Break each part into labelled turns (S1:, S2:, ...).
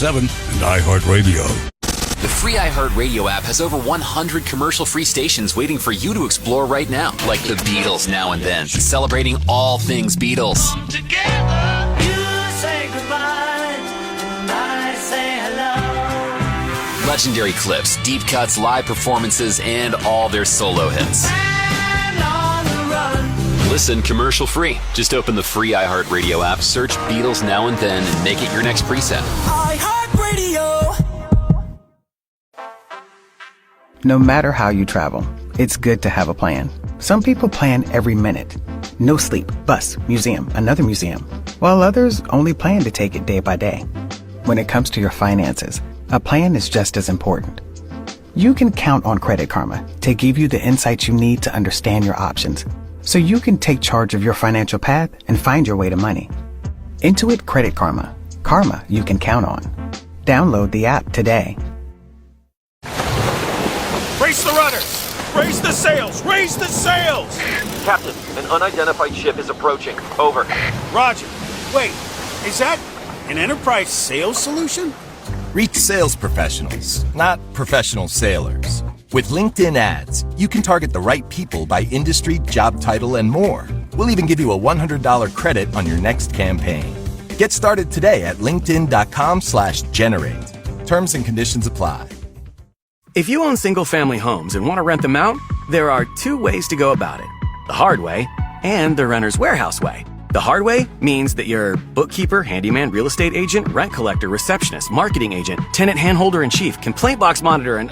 S1: G&T7 and iHeartRadio.
S2: The free iHeartRadio app has over 100 commercial-free stations waiting for you to explore right now, like the Beatles Now and Then, celebrating all things Beatles.
S3: Come together, you say goodbye, and I say hello.
S2: Legendary clips, deep cuts, live performances, and all their solo hits.
S3: And on the run.
S2: Listen commercial-free. Just open the free iHeartRadio app, search Beatles Now and Then, and make it your next preset.
S3: iHeartRadio.
S4: No matter how you travel, it's good to have a plan. Some people plan every minute. No sleep, bus, museum, another museum, while others only plan to take it day by day. When it comes to your finances, a plan is just as important. You can count on Credit Karma to give you the insights you need to understand your options, so you can take charge of your financial path and find your way to money. Intuit Credit Karma. Karma you can count on. Download the app today.
S5: Raise the rudders! Raise the sails! Raise the sails!
S6: Captain, an unidentified ship is approaching. Over.
S5: Roger. Wait, is that an enterprise sales solution?
S7: Reach sales professionals, not professional sailors. With LinkedIn ads, you can target the right people by industry, job title, and more. We'll even give you a $100 credit on your next campaign. Get started today at linkedin.com/generate. Terms and conditions apply.
S8: If you own single-family homes and want to rent them out, there are two ways to go about it. The hard way and the renter's warehouse way. The hard way means that your bookkeeper, handyman, real estate agent, rent collector, receptionist, marketing agent, tenant handholder-in-chief, complaint box monitor, and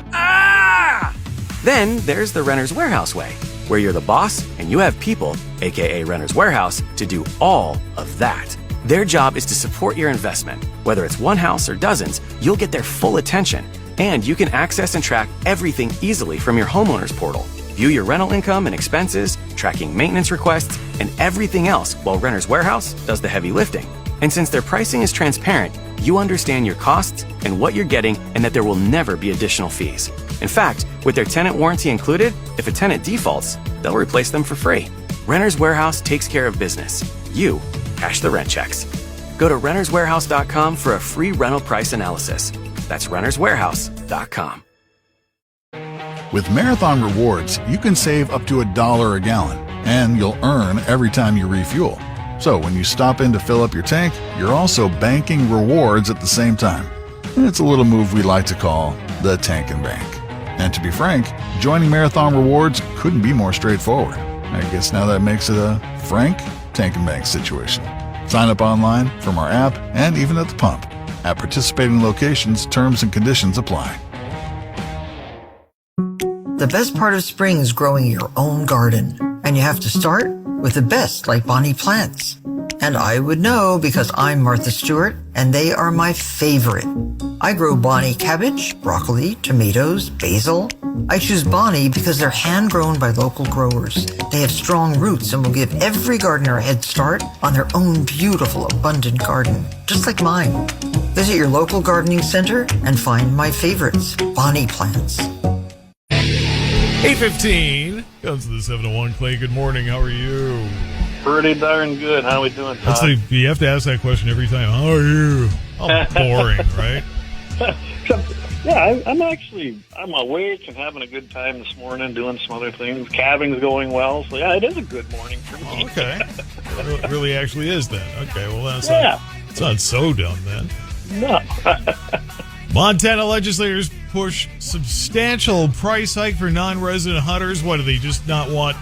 S8: Then there's the renter's warehouse way, where you're the boss and you have people, aka renter's warehouse, to do all of that. Their job is to support your investment. Whether it's one house or dozens, you'll get their full attention. And you can access and track everything easily from your homeowner's portal. View your rental income and expenses, tracking maintenance requests, and everything else while Renter's Warehouse does the heavy lifting. And since their pricing is transparent, you understand your costs and what you're getting, and that there will never be additional fees. In fact, with their tenant warranty included, if a tenant defaults, they'll replace them for free. Renter's Warehouse takes care of business. You cash the rent checks. Go to renterswarehouse.com for a free rental price analysis. That's renterswarehouse.com.
S1: With Marathon Rewards, you can save up to $1 a gallon, and you'll earn every time you refuel. So when you stop in to fill up your tank, you're also banking rewards at the same time. It's a little move we like to call the Tank and Bank. And to be frank, joining Marathon Rewards couldn't be more straightforward. I guess now that makes it a frank Tank and Bank situation. Sign up online, from our app, and even at the pump. At participating locations, terms and conditions apply.
S9: The best part of spring is growing your own garden. And you have to start with the best, like Bonnie plants. And I would know because I'm Martha Stewart, and they are my favorite. I grow Bonnie cabbage, broccoli, tomatoes, basil. I choose Bonnie because they're hand-grown by local growers. They have strong roots and will give every gardener a head start on their own beautiful, abundant garden, just like mine. Visit your local gardening center and find my favorites, Bonnie plants.
S10: 8:15 comes to the 701. Clay, good morning. How are you?
S11: Pretty darn good. How are we doing, Todd?
S10: You have to ask that question every time. How are you? How boring, right?
S11: Yeah, I'm awake and having a good time this morning, doing some other things. Calving's going well, so yeah, it is a good morning for me.
S10: Okay. It really actually is then. Okay, well, it's not so dumb then.
S11: No.
S10: Montana legislators push substantial price hike for non-resident hunters. What, do they just not want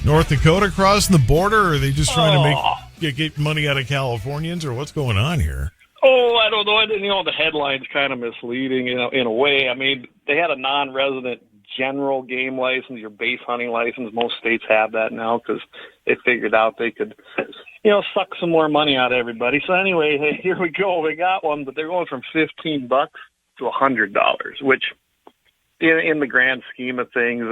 S10: North Dakota crossing the border, or are they just trying to get money out of Californians, or what's going on here?
S11: Oh, I don't know. The headline's kind of misleading, in a way. I mean, they had a non-resident general game license, your base hunting license. Most states have that now because they figured out they could, suck some more money out of everybody. So anyway, hey, here we go. We got one, but they're going from $15 to $100, which in the grand scheme of things,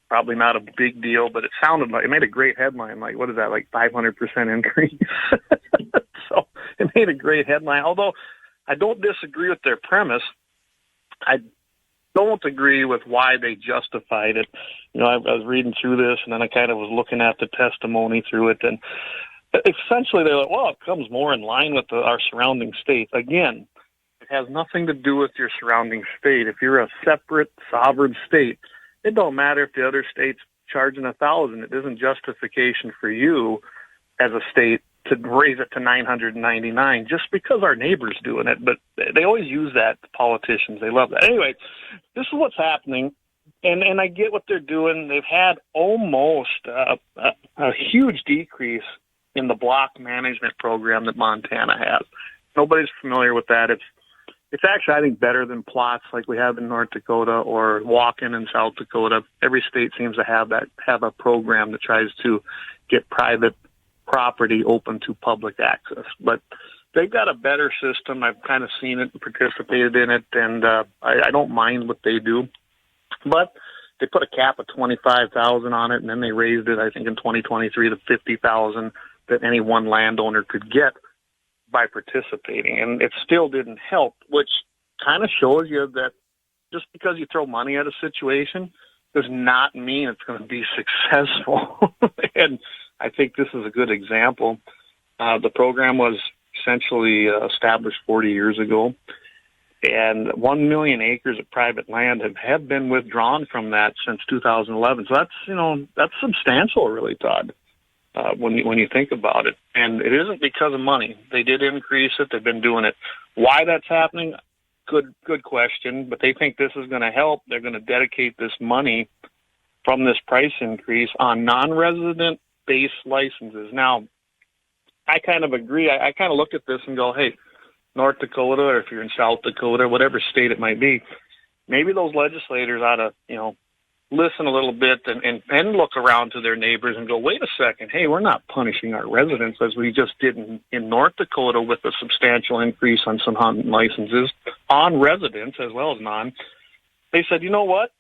S11: probably not a big deal, but it made a great headline. Like, what is that, like 500% increase? So it made a great headline. Although I don't disagree with their premise, I don't agree with why they justified it. I was reading through this, and then I kind of was looking at the testimony through it, and essentially they're like, well, it comes more in line with our surrounding states. Again, It has nothing to do with your surrounding state. If you're a separate sovereign state, it don't matter if the other state's charging 1,000. It isn't justification for you as a state to raise it to 999 just because our neighbor's doing it. But they always use that, the politicians. They love that. Anyway, this is what's happening. And I get what they're doing. They've had almost a huge decrease in the block management program that Montana has. Nobody's familiar with that. It's actually, I think, better than plots like we have in North Dakota or walk-in in South Dakota. Every state seems to have a program that tries to get private property open to public access. But they've got a better system. I've kind of seen it and participated in it, and I don't mind what they do. But they put a cap of 25,000 on it, and then they raised it, I think, in 2023 to 50,000 that any one landowner could get by participating. And it still didn't help, which kind of shows you that just because you throw money at a situation does not mean it's going to be successful. And I think this is a good example. The program was essentially established 40 years ago. And 1 million acres of private land have been withdrawn from that since 2011. So that's substantial, really, Todd, when you think about it. And it isn't because of money. They did increase it. They've been doing it. Why that's happening? Good question. But they think this is going to help. They're going to dedicate this money from this price increase on non-resident base licenses. Now, I kind of agree. I kind of look at this and go, hey, North Dakota, or if you're in South Dakota, whatever state it might be, maybe those legislators ought to, listen a little bit and look around to their neighbors and go, wait a second, hey, we're not punishing our residents as we just did in North Dakota with a substantial increase on some hunting licenses on residents as well as non. They said, you know what?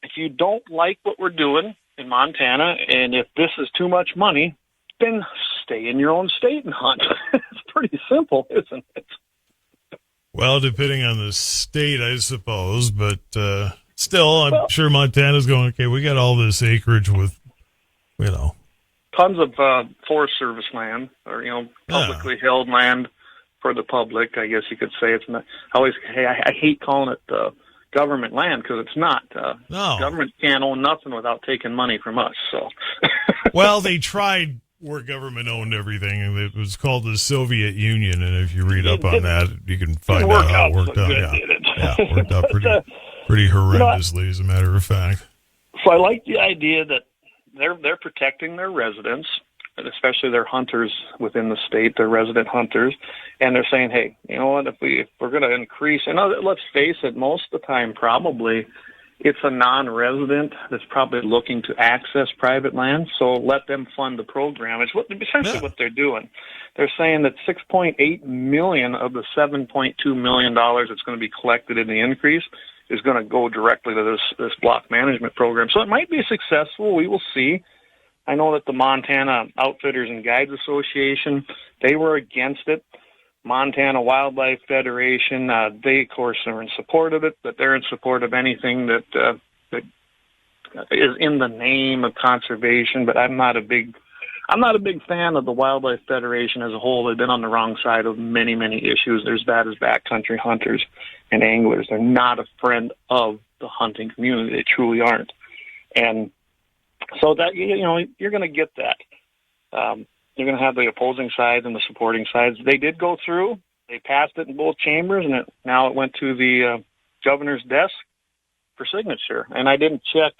S11: If you don't like what we're doing in Montana, and if this is too much money, then stay in your own state and hunt. It's pretty simple, isn't it?
S10: Well, depending on the state, I suppose, but still, I'm sure Montana's going, okay, we got all this acreage with,
S11: tons of Forest Service land, or, publicly held land for the public, I guess you could say. It's not, I hate calling it government land because it's not.
S10: No.
S11: Government can't own nothing without taking money from us. So,
S10: well, they tried where government owned everything, and it was called the Soviet Union. And if you read up on that, you can find out how it worked out. It worked out pretty horrendously, as a matter of fact.
S11: So I like the idea that they're protecting their residents, especially their hunters within the state, their resident hunters, and they're saying, hey, you know what, if we're going to increase, and let's face it, most of the time probably it's a non-resident that's probably looking to access private land, so let them fund the program. It's essentially what they're doing. They're saying that $6.8 million of the $7.2 million that's going to be collected in the increase is going to go directly to this block management program. So it might be successful. We will see. I know that the Montana Outfitters and Guides Association, they were against it. Montana Wildlife Federation, they, of course, are in support of it, but they're in support of anything that is in the name of conservation. But I'm not a big fan of the Wildlife Federation as a whole. They've been on the wrong side of many, many issues. There's that as backcountry hunters and anglers. They're not a friend of the hunting community. They truly aren't. And so that, you're going to get that. You're going to have the opposing side and the supporting sides. They did go through. They passed it in both chambers, and now it went to the governor's desk for signature. And I didn't check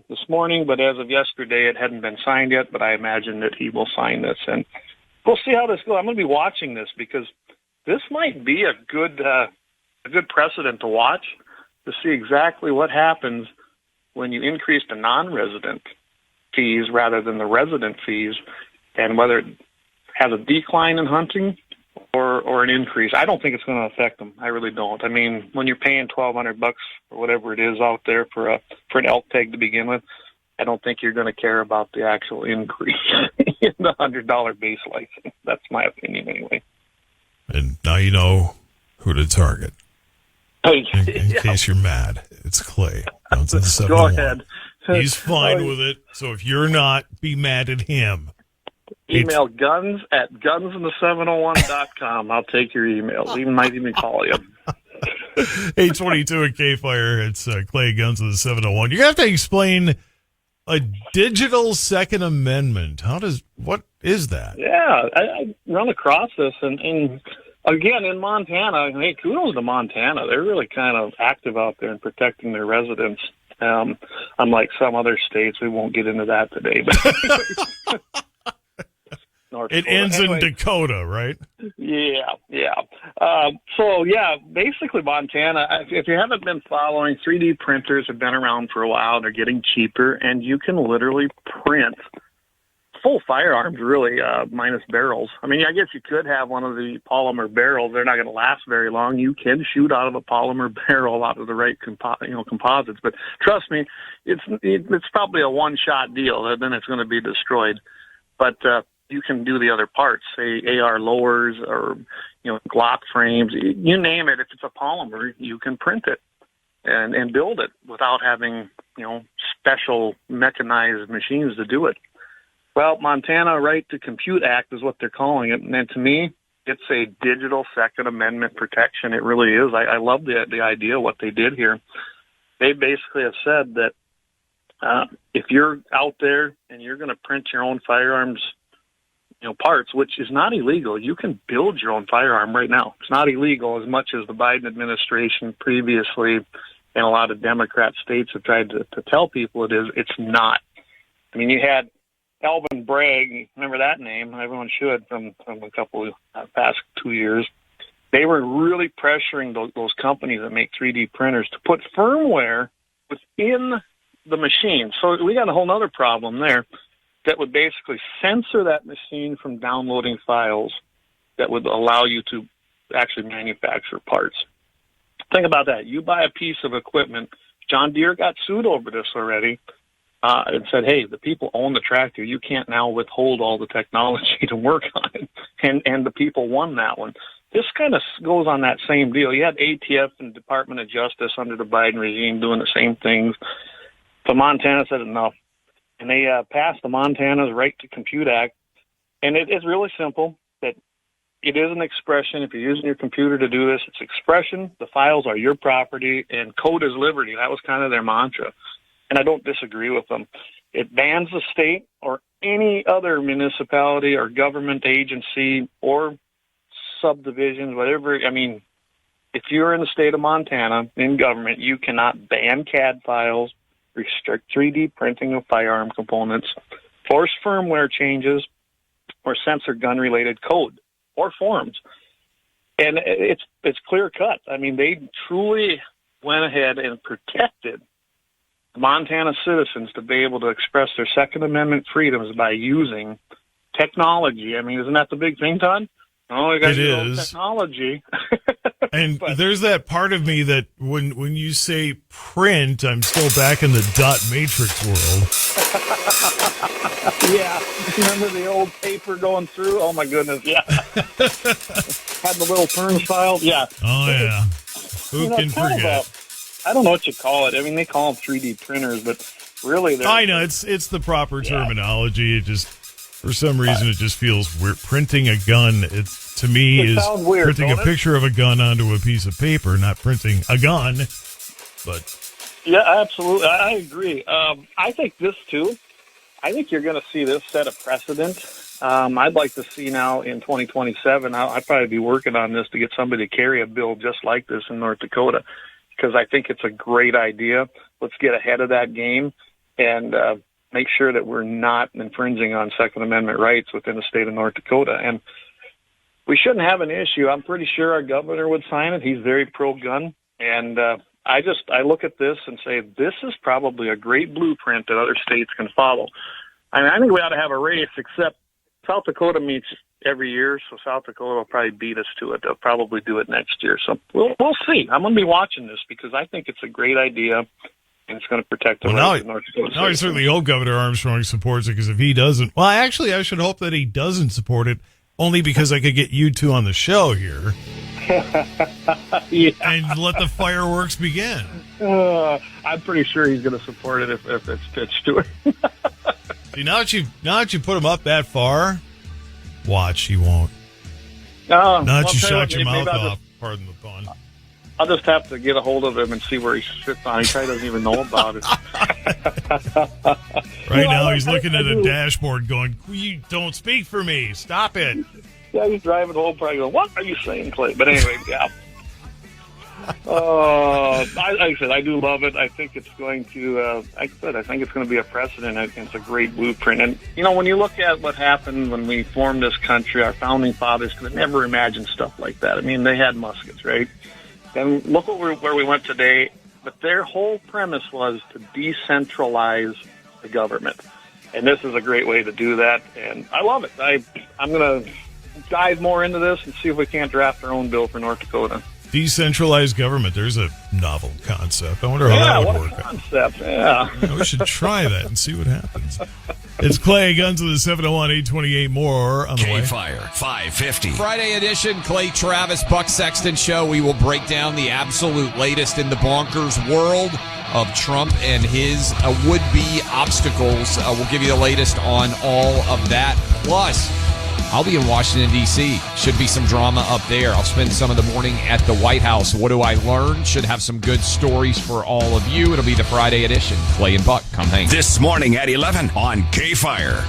S11: this morning, but as of yesterday, it hadn't been signed yet, but I imagine that he will sign this. And we'll see how this goes. I'm going to be watching this because this might be a good precedent to watch to see exactly what happens when you increase the non-resident fees rather than the resident fees, and whether it has a decline in hunting or an increase. I don't think it's going to affect them. I really don't. I mean, when you're paying $1,200 or whatever it is out there for an elk tag to begin with, I don't think you're going to care about the actual increase in the $100 base license. That's my opinion anyway.
S10: And now you know who to target. In case you're mad, it's Clay.
S11: Go ahead.
S10: He's fine with it. So if you're not, be mad at him.
S11: Email guns at gunsandthe701.com. I'll take your emails. Might even call you.
S10: 822 at K-Fire. It's Clay Guns of the 701. You're going to have to explain a digital Second Amendment. What is that?
S11: Yeah, I run across this, and again, in Montana, hey, kudos to Montana. They're really kind of active out there in protecting their residents. Unlike some other states, we won't get into that today. But
S10: it ends in Dakota, right?
S11: Yeah. Basically Montana, if you haven't been following, 3D printers have been around for a while. They're getting cheaper, and you can literally print full firearms, really, minus barrels. I mean, I guess you could have one of the polymer barrels. They're not going to last very long. You can shoot out of a polymer barrel out of the right composites. But trust me, it's probably a one-shot deal. Then it's going to be destroyed. But you can do the other parts, say AR lowers or Glock frames. You name it. If it's a polymer, you can print it and build it without having special mechanized machines to do it. Well, Montana Right to Compute Act is what they're calling it, and to me, it's a digital Second Amendment protection. It really is. I love the idea of what they did here. They basically have said that if you're out there and you're going to print your own firearms, parts, which is not illegal, you can build your own firearm right now. It's not illegal as much as the Biden administration previously and a lot of Democrat states have tried to tell people it is. It's not. I mean, you had Alvin Bragg, remember that name? Everyone should, from a couple of past 2 years. They were really pressuring those companies that make 3D printers to put firmware within the machine. So we got a whole other problem there that would basically censor that machine from downloading files that would allow you to actually manufacture parts. Think about that. You buy a piece of equipment. John Deere got sued over this already. And said, hey, the people own the tractor. You can't now withhold all the technology to work on it. And the people won that one. This kind of goes on that same deal. You had ATF and Department of Justice under the Biden regime doing the same things. So Montana said enough. And they passed the Montana's Right to Compute Act. And it's really simple. That it is an expression. If you're using your computer to do this, it's expression. The files are your property. And code is liberty. That was kind of their mantra. And I don't disagree with them. It bans the state or any other municipality or government agency or subdivisions, whatever. I mean, if you're in the state of Montana in government, you cannot ban CAD files, restrict 3D printing of firearm components, force firmware changes, or censor gun-related code or forms. And it's clear cut. I mean, they truly went ahead and protected Montana citizens to be able to express their Second Amendment freedoms by using technology. I mean, isn't that the big thing, Todd? Oh, you got to use technology.
S10: And there's that part of me that when you say print, I'm still back in the dot matrix world.
S11: Yeah. Remember the old paper going through? Oh, my goodness. Yeah. Had the little turnstiles. Yeah.
S10: Oh, yeah. Who can forget?
S11: I don't know what you call it. I mean, they call them 3D printers, but really,
S10: I know it's the proper terminology. It just, for some reason, it just feels weird. Printing a gun, it's to me is
S11: weird,
S10: printing a picture of a gun onto a piece of paper, not printing a gun. But
S11: yeah, absolutely, I agree. I think this too. I think you're going to see this set a precedent. I'd like to see now in 2027. I'd probably be working on this to get somebody to carry a bill just like this in North Dakota. Because I think it's a great idea. Let's get ahead of that game and make sure that we're not infringing on Second Amendment rights within the state of North Dakota. And we shouldn't have an issue. I'm pretty sure our governor would sign it. He's very pro-gun. And I look at this and say, this is probably a great blueprint that other states can follow. I mean, I think we ought to have a race, except South Dakota meets every year, so South Dakota will probably beat us to it. They'll probably do it next year. So we'll see. I'm going to be watching this because I think it's a great idea, and it's going to protect the rights of North Dakota.
S10: Now I certainly hope Governor Armstrong supports it, because if he doesn't, well, actually, I should hope that he doesn't support it, only because I could get you two on the show here.
S11: Yeah.
S10: And let the fireworks begin.
S11: I'm pretty sure he's going to support it if it's pitched to him.
S10: See, now that you put him up that far, watch, he won't.
S11: No,
S10: Now that
S11: I'll
S10: you
S11: tell
S10: shot
S11: you
S10: your
S11: what,
S10: mouth
S11: maybe
S10: off, pardon the pun.
S11: I'll just have to get a hold of him and see where he sits on. He probably doesn't even know about it.
S10: Right now, he's looking at a dashboard going, you don't speak for me. Stop it.
S11: Yeah, he's driving home probably going, what are you saying, Clay? But anyway, yeah. Like I said, I do love it. I think it's going to, like I said, I think it's going to be a precedent. I think it's a great blueprint. And, you know, when you look at what happened when we formed this country, our founding fathers could have never imagined stuff like that. I mean, they had muskets, right? And look where we went today. But their whole premise was to decentralize the government. And this is a great way to do that. And I love it. I'm going to dive more into this and see if we can't draft our own bill for North Dakota.
S10: Decentralized government. There's a novel concept. I wonder how that would work.
S11: Concept, yeah.
S10: We should try that and see what happens. It's Clay, Guns of the 701, 828 more on the way.
S12: K-Fire, 550. Friday edition, Clay Travis, Buck Sexton Show. We will break down the absolute latest in the bonkers world of Trump and his would-be obstacles. We'll give you the latest on all of that. Plus, I'll be in Washington, D.C. Should be some drama up there. I'll spend some of the morning at the White House. What do I learn? Should have some good stories for all of you. It'll be the Friday edition. Clay and Buck, come hang.
S13: This morning at 11 on K-Fire.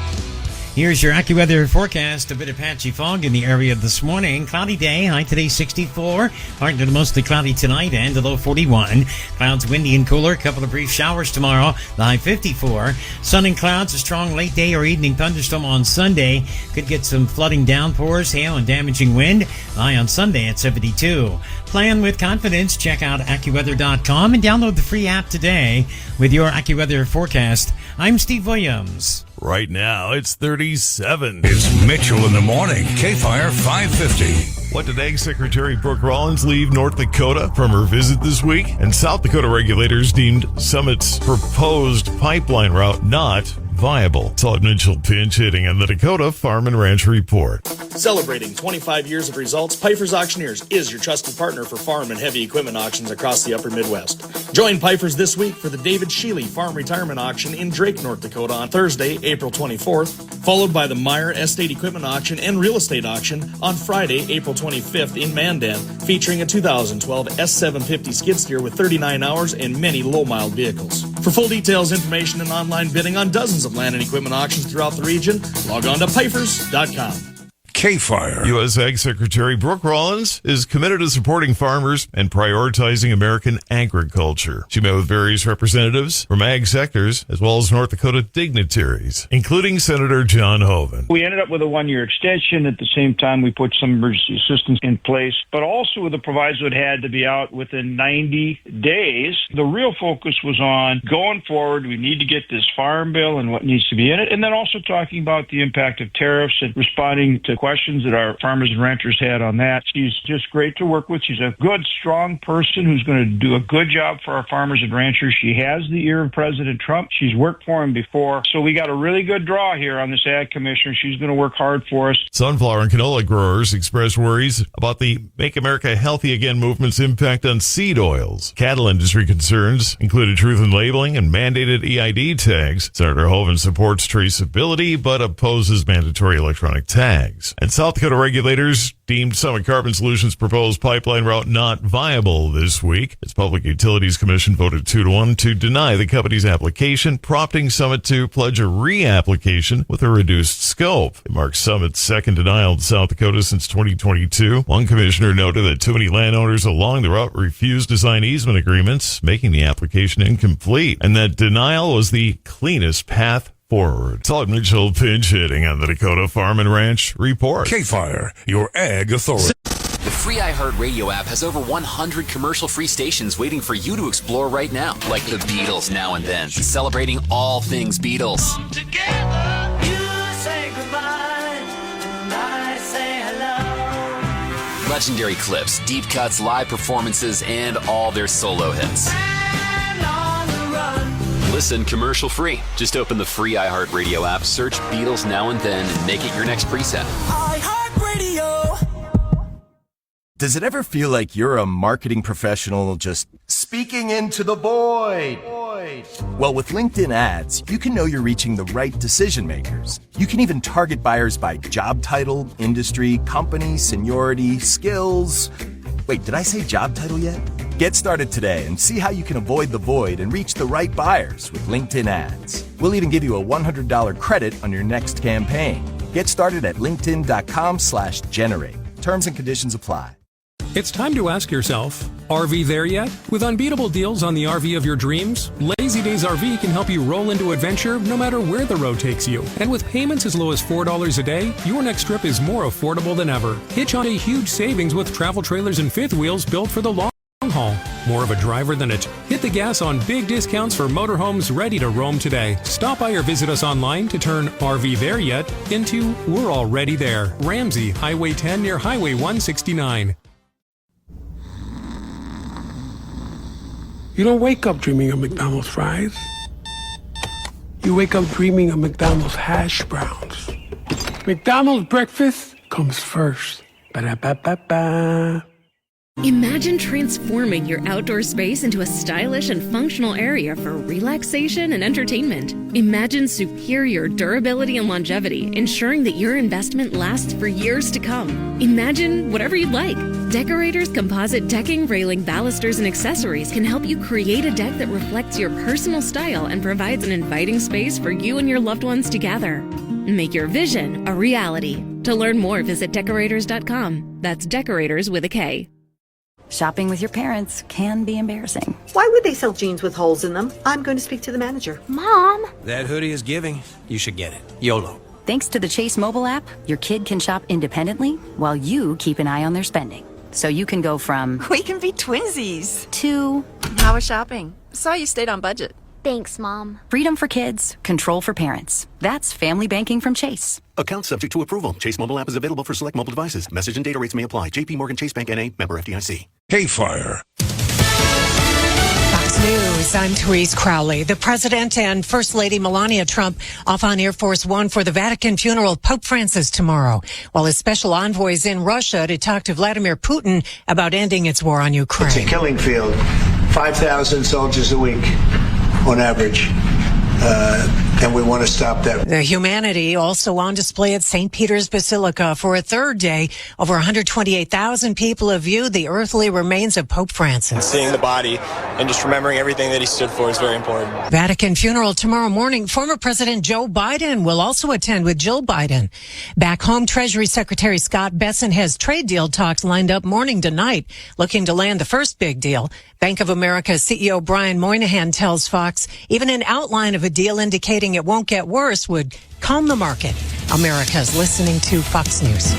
S14: Here's your AccuWeather forecast. A bit of patchy fog in the area this morning. Cloudy day. High today 64. Partly to mostly cloudy tonight and a low 41. Clouds windy and cooler. A couple of brief showers tomorrow. The high 54. Sun and clouds. A strong late day or evening thunderstorm on Sunday. Could get some flooding downpours, hail, and damaging wind. High on Sunday at 72. Plan with confidence. Check out AccuWeather.com and download the free app today with your AccuWeather forecast. I'm Steve Williams.
S10: Right now, it's 37.
S13: It's Mitchell in the morning. K-Fire 550.
S10: What did Ag Secretary Brooke Rollins leave North Dakota from her visit this week? And South Dakota regulators deemed Summit's proposed pipeline route not viable. Todd Mitchell pinch hitting on the Dakota Farm and Ranch Report.
S15: Celebrating 25 years of results, Piper's Auctioneers is your trusted partner for farm and heavy equipment auctions across the upper Midwest. Join Piper's this week for the David Shealy Farm Retirement Auction in Drake, North Dakota on Thursday, April 24th, followed by the Meyer Estate Equipment Auction and Real Estate Auction on Friday, April 25th in Mandan, featuring a 2012 S750 skid steer with 39 hours and many low-mile vehicles. For full details, information, and online bidding on dozens of land and equipment auctions throughout the region, log on to Pifers.com.
S13: K-Fire.
S10: U.S. Ag Secretary Brooke Rollins is committed to supporting farmers and prioritizing American agriculture. She met with various representatives from ag sectors as well as North Dakota dignitaries, including Senator John Hoeven.
S16: We ended up with a one-year extension. At the same time, we put some emergency assistance in place, but also with the proviso it had to be out within 90 days. The real focus was on going forward. We need to get this farm bill and what needs to be in it, and then also talking about the impact of tariffs and responding to questions that our farmers and ranchers had on that. She's just great to work with. She's a good, strong person who's going to do a good job for our farmers and ranchers. She has the ear of President Trump. She's worked for him before. So we got a really good draw here on this ag commissioner. She's going to work hard for us.
S10: Sunflower and canola growers expressed worries about the Make America Healthy Again movement's impact on seed oils. Cattle industry concerns included truth in labeling and mandated EID tags. Senator Hoeven supports traceability but opposes mandatory electronic tags. And South Dakota regulators deemed Summit Carbon Solutions' proposed pipeline route not viable this week. Its Public Utilities Commission voted 2-1 to deny the company's application, prompting Summit to pledge a reapplication with a reduced scope. It marks Summit's second denial in South Dakota since 2022. One commissioner noted that too many landowners along the route refused to sign easement agreements, making the application incomplete, and that denial was the cleanest path forward. Todd Mitchell pinch hitting on the Dakota Farm and Ranch Report.
S13: K-Fire, your ag authority.
S2: The free iHeartRadio app has over 100 commercial-free stations waiting for you to explore right now, like the Beatles Now and Then, celebrating all things Beatles.
S3: Together, you say goodbye, and I say hello.
S2: Legendary clips, deep cuts, live performances, and all their solo hits.
S3: And on the run.
S2: Listen commercial-free. Just open the free iHeartRadio app, search Beatles Now and Then, and make it your next preset.
S3: iHeartRadio.
S7: Does it ever feel like you're a marketing professional just speaking into the void? Well, with LinkedIn ads, you can know you're reaching the right decision makers. You can even target buyers by job title, industry, company, seniority, skills. Wait, did I say job title yet? Get started today and see how you can avoid the void and reach the right buyers with LinkedIn ads. We'll even give you a $100 credit on your next campaign. Get started at linkedin.com/generate. Terms and conditions apply.
S17: It's time to ask yourself, RV there yet? With unbeatable deals on the RV of your dreams, Lazy Days RV can help you roll into adventure no matter where the road takes you. And with payments as low as $4 a day, your next trip is more affordable than ever. Hitch on a huge savings with travel trailers and fifth wheels built for the long haul. More of a driver than it. Hit the gas on big discounts for motorhomes ready to roam today. Stop by or visit us online to turn RV there yet into we're already there. Ramsey, Highway 10 near Highway 169.
S18: You don't wake up dreaming of McDonald's fries. You wake up dreaming of McDonald's hash browns. McDonald's breakfast comes first. Ba-da-ba-ba-ba.
S19: Imagine transforming your outdoor space into a stylish and functional area for relaxation and entertainment. Imagine superior durability and longevity, ensuring that your investment lasts for years to come. Imagine whatever you'd like. Decorators Composite Decking, Railing, Balusters, and Accessories can help you create a deck that reflects your personal style and provides an inviting space for you and your loved ones to gather. Make your vision a reality. To learn more, visit decorators.com. That's decorators with a K.
S20: Shopping with your parents can be embarrassing.
S21: Why would they sell jeans with holes in them? I'm going to speak to the manager.
S20: Mom!
S22: That hoodie is giving. You should get it. YOLO.
S20: Thanks to the Chase mobile app, your kid can shop independently while you keep an eye on their spending. So you can go from
S23: We can be twinsies.
S20: To
S23: How was shopping? Saw you stayed on budget.
S20: Thanks, Mom. Freedom for kids, control for parents. That's family banking from Chase.
S24: Account subject to approval. Chase mobile app is available for select mobile devices. Message and data rates may apply. JP Morgan Chase Bank N.A. Member FDIC.
S13: K-Fire.
S25: Fox News, I'm Therese Crowley. The President and First Lady Melania Trump off on Air Force One for the Vatican funeral of Pope Francis tomorrow, while his special envoy is in Russia to talk to Vladimir Putin about ending its war on Ukraine.
S26: It's a killing field. 5,000 soldiers a week on average. And we want to stop that.
S25: The humanity also on display at St. Peter's Basilica for a third day. Over 128,000 people have viewed the earthly remains of Pope Francis.
S27: Seeing the body and just remembering everything that he stood for is very important.
S25: Vatican funeral tomorrow morning. Former President Joe Biden will also attend with Jill Biden. Back home, Treasury Secretary Scott Bessent has trade deal talks lined up morning to night, looking to land the first big deal. Bank of America CEO Brian Moynihan tells Fox even an outline of a deal indicating it won't get worse would calm the market. America's listening to Fox News.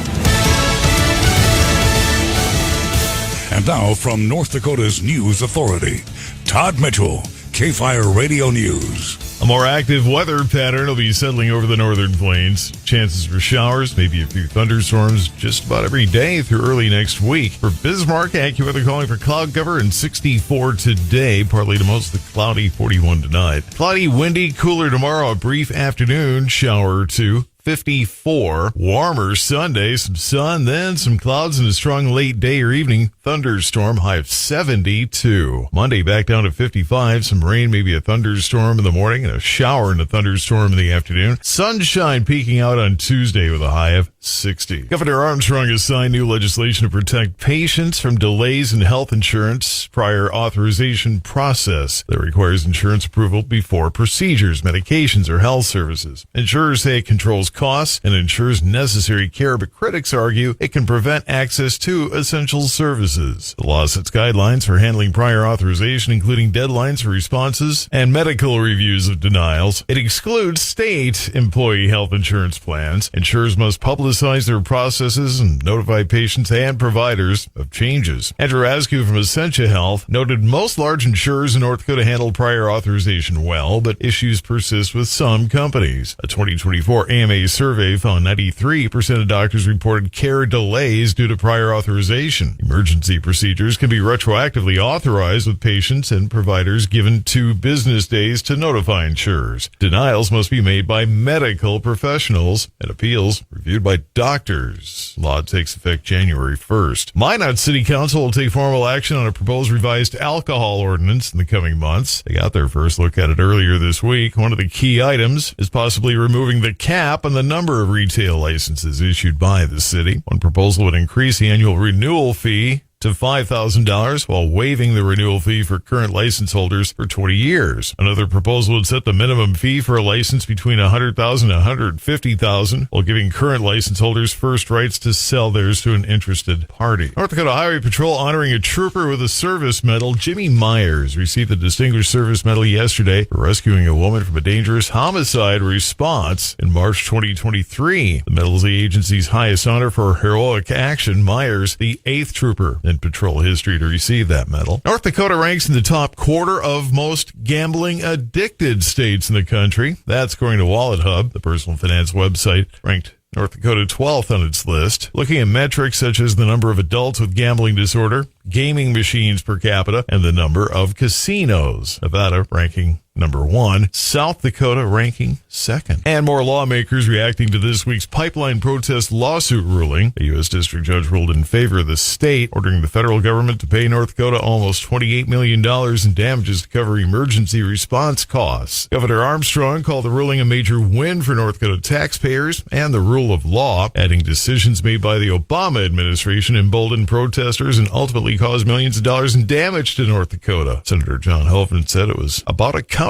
S13: And now from North Dakota's News Authority, Todd Mitchell, K-Fire Radio News.
S10: A more active weather pattern will be settling over the northern plains. Chances for showers, maybe a few thunderstorms just about every day through early next week. For Bismarck, AccuWeather calling for cloud cover and 64 today, partly to mostly cloudy, 41 tonight. Cloudy, windy, cooler tomorrow, a brief afternoon shower or two. 54. Warmer Sunday, some sun, then some clouds and a strong late day or evening thunderstorm, high of 72. Monday back down to 55, some rain, maybe a thunderstorm in the morning and a shower and a thunderstorm in the afternoon. Sunshine peaking out on Tuesday with a high of 60. Governor Armstrong has signed new legislation to protect patients from delays in health insurance prior authorization process that requires insurance approval before procedures, medications, or health services. Insurers say it controls costs and ensures necessary care, but critics argue it can prevent access to essential services. The law sets guidelines for handling prior authorization, including deadlines for responses and medical reviews of denials. It excludes state employee health insurance plans. Insurers must publicize their processes and notify patients and providers of changes. Andrew Askew from Essentia Health noted most large insurers in North Dakota handled prior authorization well, but issues persist with some companies. A 2024 AMA survey found 93% of doctors reported care delays due to prior authorization. Emergency emergency procedures can be retroactively authorized with patients and providers given 2 business days to notify insurers. Denials must be made by medical professionals and appeals reviewed by doctors. Law takes effect January 1st. Minot City Council will take formal action on a proposed revised alcohol ordinance in the coming months. They got their first look at it earlier this week. One of the key items is possibly removing the cap on the number of retail licenses issued by the city. One proposal would increase the annual renewal fee to $5,000 while waiving the renewal fee for current license holders for 20 years. Another proposal would set the minimum fee for a license between $100,000 and $150,000 while giving current license holders first rights to sell theirs to an interested party. North Dakota Highway Patrol honoring a trooper with a service medal. Jimmy Myers received the Distinguished Service Medal yesterday for rescuing a woman from a dangerous homicide response in March 2023. The medal is the agency's highest honor for heroic action. Myers, the 8th trooper in patrol history to receive that medal. North Dakota ranks in the top quarter of most gambling addicted states in the country. That's according to Wallet Hub, the personal finance website, ranked North Dakota 12th on its list. Looking at metrics such as the number of adults with gambling disorder, gaming machines per capita, and the number of casinos. Nevada ranking number 1, South Dakota ranking 2nd. And more lawmakers reacting to this week's pipeline protest lawsuit ruling. A U.S. district judge ruled in favor of the state, ordering the federal government to pay North Dakota almost $28 million in damages to cover emergency response costs. Governor Armstrong called the ruling a major win for North Dakota taxpayers and the rule of law, adding decisions made by the Obama administration emboldened protesters and ultimately caused millions of dollars in damage to North Dakota. Senator John Hoeven said it was about accountability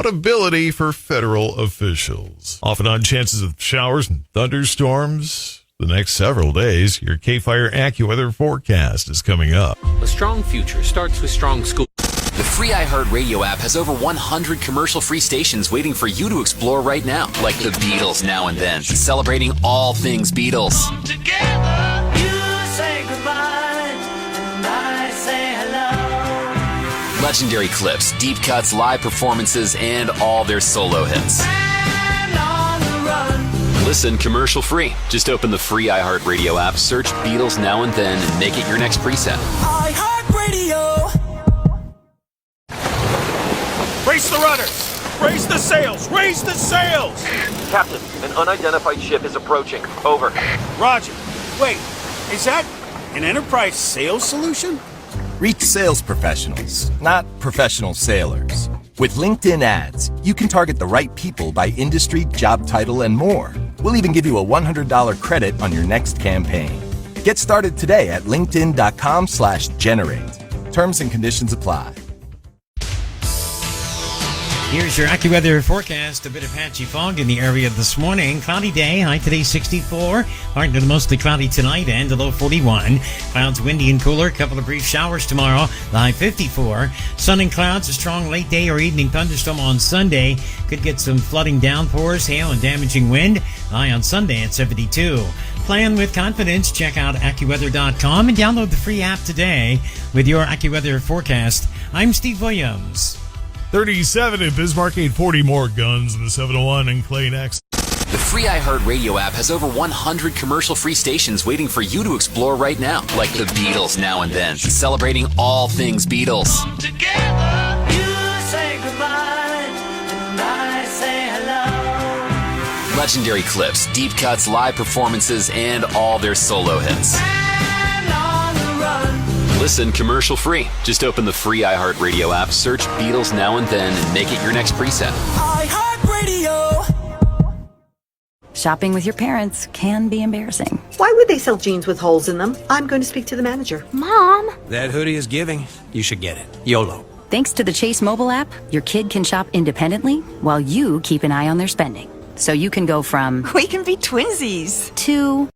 S10: for federal officials. Off and on chances of showers and thunderstorms the next several days. Your K-Fire AccuWeather forecast is coming up.
S1: A strong future starts with strong schools.
S2: The free iHeartRadio app has over 100 commercial-free stations waiting for you to explore right now, like the Beatles Now and Then, celebrating all things Beatles.
S3: Together, you say goodbye, and I say hello.
S2: Legendary clips, deep cuts, live performances, and all their solo hits.
S3: And on the run.
S2: Listen commercial-free. Just open the free iHeartRadio app, search Beatles Now and Then, and make it your next preset.
S3: iHeartRadio.
S4: Raise the rudders! Raise the sails! Raise the sails!
S1: Captain, an unidentified ship is approaching. Over.
S4: Roger. Wait, is that an enterprise sales solution?
S7: Reach sales professionals, not professional sailors. With LinkedIn ads, you can target the right people by industry, job title, and more. We'll even give you a $100 credit on your next campaign. Get started today at linkedin.com/generate. Terms and conditions apply.
S14: Here's your AccuWeather forecast. A bit of patchy fog in the area this morning. Cloudy day. High today 64. Partly to mostly cloudy tonight and a low 41. Clouds windy and cooler. A couple of brief showers tomorrow. The high 54. Sun and clouds. A strong late day or evening thunderstorm on Sunday. Could get some flooding downpours, hail, and damaging wind. High on Sunday at 72. Plan with confidence. Check out AccuWeather.com and download the free app today with your AccuWeather forecast. I'm Steve Williams.
S10: 37 in Bismarck, 840 more guns in the 701 and Clay next.
S2: The free iHeartRadio app has over 100 commercial-free stations waiting for you to explore right now, like the Beatles Now and Then, celebrating all things Beatles.
S3: Together, you say goodbye, and I say hello.
S2: Legendary clips, deep cuts, live performances, and all their solo hits.
S3: And on the run.
S2: Listen commercial-free. Just open the free iHeartRadio app, search Beatles Now and Then, and make it your next preset.
S3: iHeartRadio.
S20: Shopping with your parents can be embarrassing.
S21: Why would they sell jeans with holes in them? I'm going to speak to the manager.
S20: Mom!
S22: That hoodie is giving. You should get it. YOLO.
S20: Thanks to the Chase mobile app, your kid can shop independently while you keep an eye on their spending. So you can go from
S23: We can be twinsies.
S20: to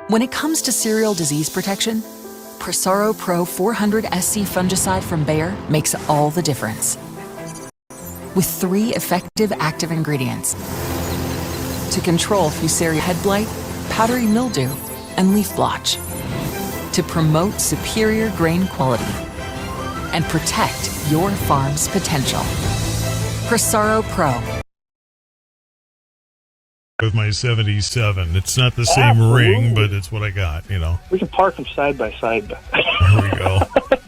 S5: When it comes to cereal disease protection, Prosaro Pro 400 SC fungicide from Bayer makes all the difference. With 3 effective active ingredients to control Fusarium head blight, powdery mildew, and leaf blotch, to promote superior grain quality and protect your farm's potential. Prosaro Pro.
S10: With my 77. It's not the same ring, but it's what I got, you know.
S6: We can park them side by side.
S10: There we go.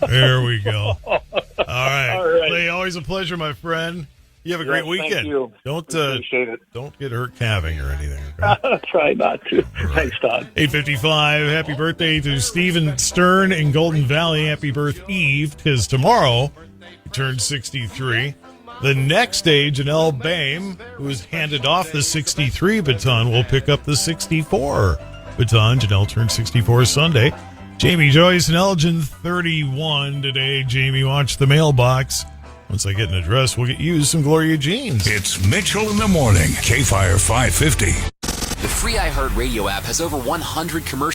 S10: There we go. All right. Clay, always a pleasure, my friend. You have a great weekend.
S6: Thank you. Appreciate it.
S10: Don't get hurt calving or anything.
S6: Okay? Try not to. Right. Thanks, Todd.
S10: 8:55. Happy birthday to Stephen Stern in Golden Valley. Happy birth Eve, because tomorrow he turns 63. The next day, Janelle Bame, who has handed off the 63 baton, will pick up the 64 baton. Janelle turned 64 Sunday. Jamie Joyce and Elgin, 31 today. Jamie, watch the mailbox. Once I get an address, we'll get you some Gloria jeans.
S13: It's Mitchell in the Morning, K-Fire 550.
S2: The free iHeartRadio app has over 100 commercials.